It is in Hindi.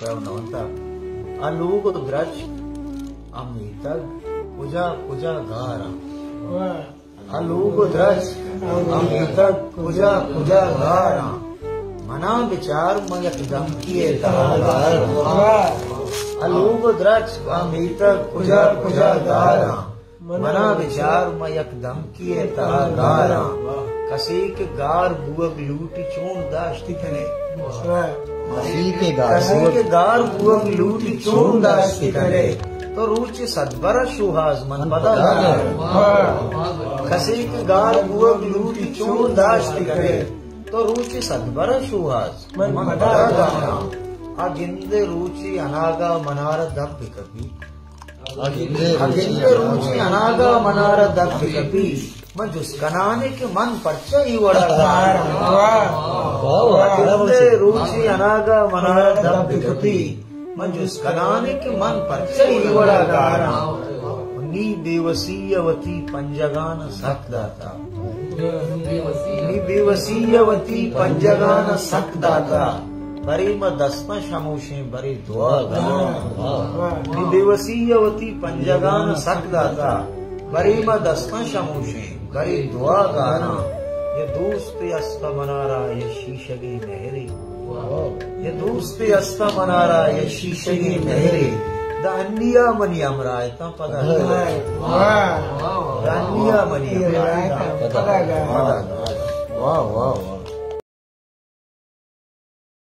नवंता अलूग द्रज अमितग पूजा पूजा गारा अलूग द्रज अमितग पूजा पूजा गारा मना विचार मयक दम किए अलूग द्रज अमितग पूजा पूजा गारा मना विचार मयक दम किए गारा कसीक गार बुअग लूटी चोण दाश्ती कने कसीक गार बुअग लूटी चोण दाश्ती कने तो रुचि सद्बर सुहास मन पदा कसीक गार बुअग लूटी चोण दाश्ती कने तो रुचि सद्बर सुहास मन पदा अगिंदे रुचि अनागा मनार दब कभी अगिंदे रुचि अनागा मनार दब कभी मंजुस्कनाने के मन परचा ही वड़ा रुचि अनागा मनारा दब कपी मंजुस्कनाने के मन परचा ही वड़ा गारा नी बेवसीयवती पंजगान सकदाता नी बेवसीयवती पंजगान सकदाता बरे म दस्म शमोशे बरे दुआ गाना नी बेवसीयवती पंजगान सकदाता बरे म दस्म शमोशे बड़ी दुआ गाना ये दोस्त अस्ता मनारा ये शीशगी नहरे ये दोस्त अस्ता मनारा ये शीशगी नहरे द अन्निया मनी अमराय ता पदा द अन्निया मनी अमराय ता पदा वाह वाह वाह